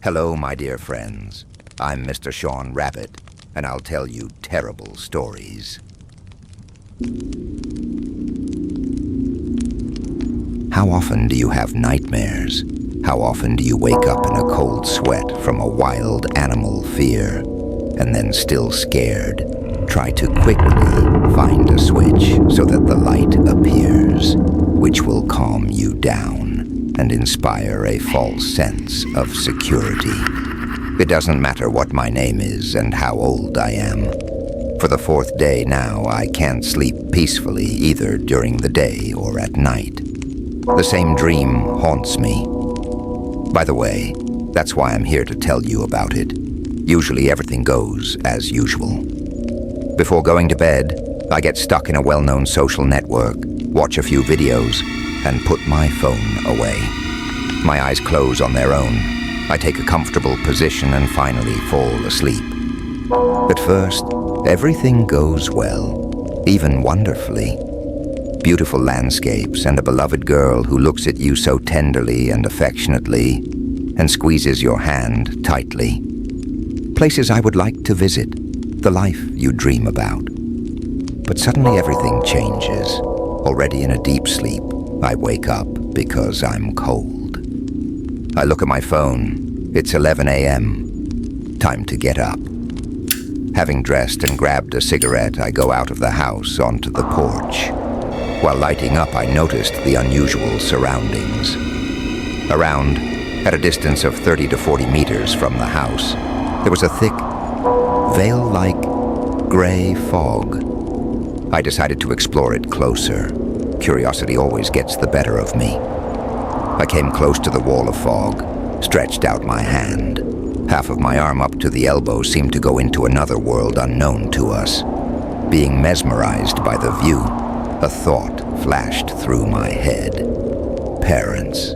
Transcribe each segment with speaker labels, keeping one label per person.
Speaker 1: Hello, my dear friends. I'm Mr. Sean Rabbit, and I'll tell you terrible stories. How often do you have nightmares? How often do you wake up in a cold sweat from a wild animal fear, and then still scared, try to quickly find a switch so that the light appears, which will calm you down and inspire a false sense of security? It doesn't matter what my name is and how old I am. For the fourth day now, I can't sleep peacefully either during the day or at night. The same dream haunts me. By the way, that's why I'm here to tell you about it. Usually everything goes as usual. Before going to bed, I get stuck in a well-known social network, watch a few videos, and put my phone away. My eyes close on their own. I take a comfortable position and finally fall asleep. At first, everything goes well, even wonderfully. Beautiful landscapes and a beloved girl who looks at you so tenderly and affectionately and squeezes your hand tightly. Places I would like to visit, the life you dream about. But suddenly everything changes. Already in a deep sleep, I wake up because I'm cold. I look at my phone. It's 11 a.m. Time to get up. Having dressed and grabbed a cigarette, I go out of the house onto the porch. While lighting up, I noticed the unusual surroundings. Around, at a distance of 30 to 40 meters from the house, there was a thick, veil-like gray fog. I decided to explore it closer. Curiosity always gets the better of me. I came close to the wall of fog, stretched out my hand. Half of my arm up to the elbow seemed to go into another world unknown to us. Being mesmerized by the view, a thought flashed through my head. Parents.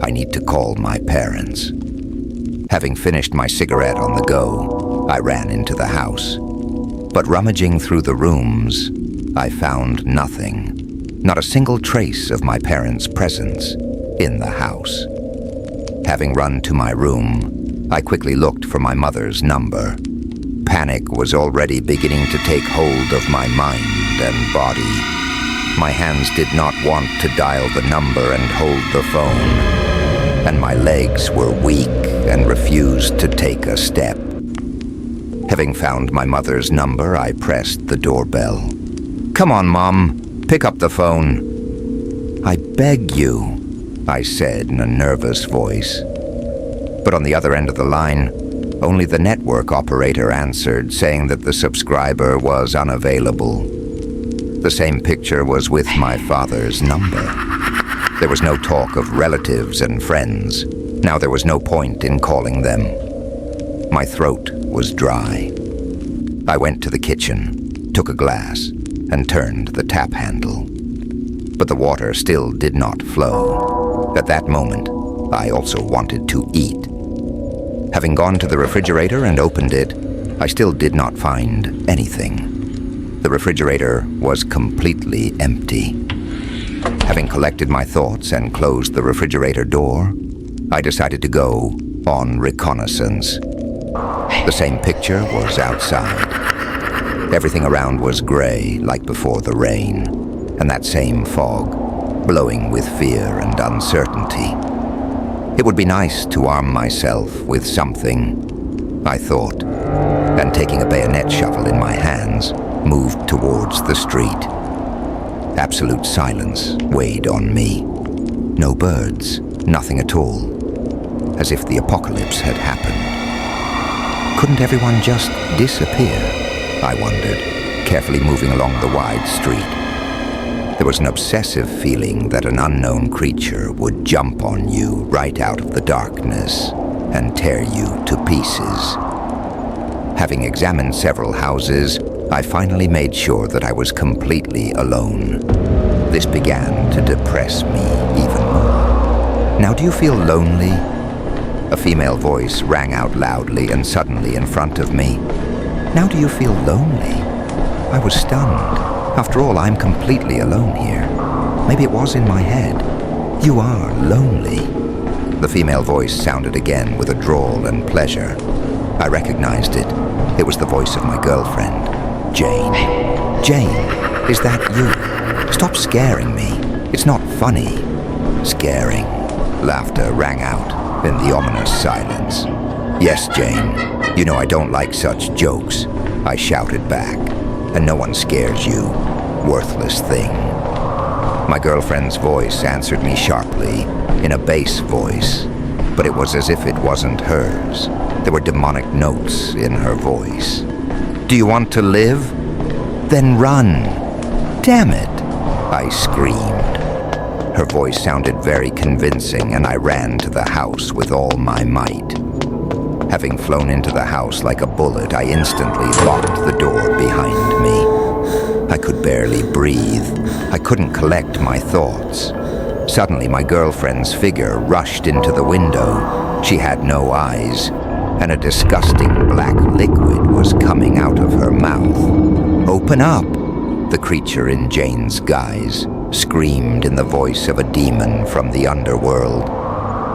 Speaker 1: I need to call my parents. Having finished my cigarette on the go, I ran into the house. But rummaging through the rooms, I found nothing. Not a single trace of my parents' presence in the house. Having run to my room, I quickly looked for my mother's number. Panic was already beginning to take hold of my mind and body. My hands did not want to dial the number and hold the phone, and my legs were weak and refused to take a step. Having found my mother's number, I pressed the doorbell. "Come on, Mom, pick up the phone." "I beg you," I said in a nervous voice. But on the other end of the line, only the network operator answered, saying that the subscriber was unavailable. The same picture was with my father's number. There was no talk of relatives and friends. Now there was no point in calling them. My throat was dry. I went to the kitchen, took a glass, and turned the tap handle. But the water still did not flow. At that moment, I also wanted to eat. Having gone to the refrigerator and opened it, I still did not find anything. The refrigerator was completely empty. Having collected my thoughts and closed the refrigerator door, I decided to go on reconnaissance. The same picture was outside. Everything around was gray, like before the rain, and that same fog, blowing with fear and uncertainty. It would be nice to arm myself with something, I thought, and taking a bayonet shovel in my hands, moved towards the street. Absolute silence weighed on me. No birds, nothing at all, as if the apocalypse had happened. Couldn't everyone just disappear? I wondered, carefully moving along the wide street. There was an obsessive feeling that an unknown creature would jump on you right out of the darkness and tear you to pieces. Having examined several houses, I finally made sure that I was completely alone. This began to depress me even more. "Now do you feel lonely?" A female voice rang out loudly and suddenly in front of me. "Now do you feel lonely?" I was stunned. After all, I'm completely alone here. Maybe it was in my head. "You are lonely." The female voice sounded again with a drawl and pleasure. I recognized it. It was the voice of my girlfriend, Jane. Jane, is that you? Stop scaring me. It's not funny. Scaring. Laughter rang out in the ominous silence. Yes, Jane. You know I don't like such jokes, I shouted back. And no one scares you, worthless thing. My girlfriend's voice answered me sharply, in a bass voice, but it was as if it wasn't hers. There were demonic notes in her voice. Do you want to live? Then run. Damn it, I screamed. Her voice sounded very convincing, and I ran to the house with all my might. Having flown into the house like a bullet, I instantly locked the door behind me. I could barely breathe. I couldn't collect my thoughts. Suddenly, my girlfriend's figure rushed into the window. She had no eyes, and a disgusting black liquid was coming out of her mouth. Open up, the creature in Jane's guise screamed in the voice of a demon from the underworld.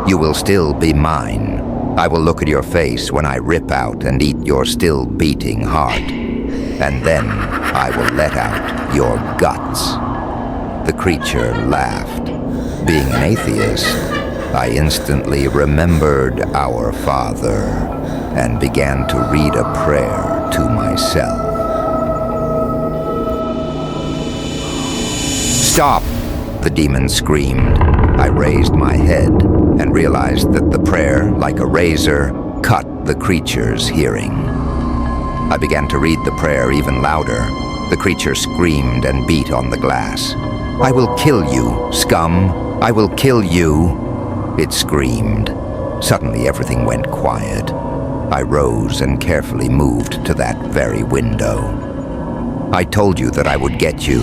Speaker 1: You will still be mine. I will look at your face when I rip out and eat your still beating heart. And then I will let out your guts. The creature laughed. Being an atheist, I instantly remembered Our Father and began to read a prayer to myself. Stop! The demon screamed. I raised my head and realized that the prayer, like a razor, cut the creature's hearing. I began to read the prayer even louder. The creature screamed and beat on the glass. I will kill you, scum! I will kill you! It screamed. Suddenly everything went quiet. I rose and carefully moved to that very window. I told you that I would get you.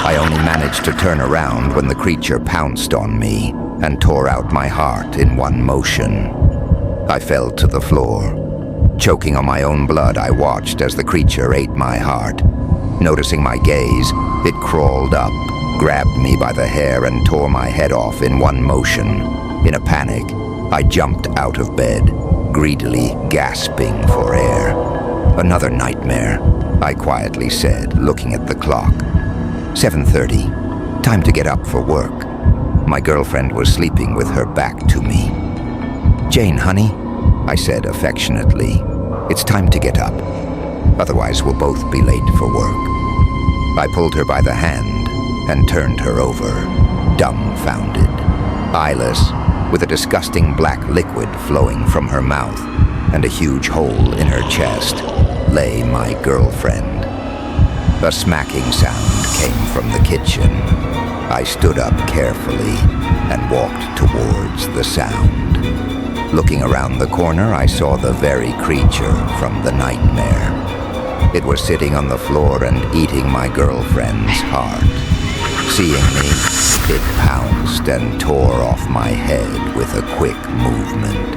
Speaker 1: I only managed to turn around when the creature pounced on me and tore out my heart in one motion. I fell to the floor. Choking on my own blood, I watched as the creature ate my heart. Noticing my gaze, it crawled up, grabbed me by the hair and tore my head off in one motion. In a panic, I jumped out of bed, greedily gasping for air. Another nightmare, I quietly said, looking at the clock. 7:30. Time to get up for work. My girlfriend was sleeping with her back to me. Jane, honey, I said affectionately, it's time to get up. Otherwise we'll both be late for work. I pulled her by the hand and turned her over, dumbfounded. Eyeless, with a disgusting black liquid flowing from her mouth and a huge hole in her chest, lay my girlfriend. A smacking sound came from the kitchen. I stood up carefully and walked towards the sound. Looking around the corner, I saw the very creature from the nightmare. It was sitting on the floor and eating my girlfriend's heart. Seeing me, it pounced and tore off my head with a quick movement.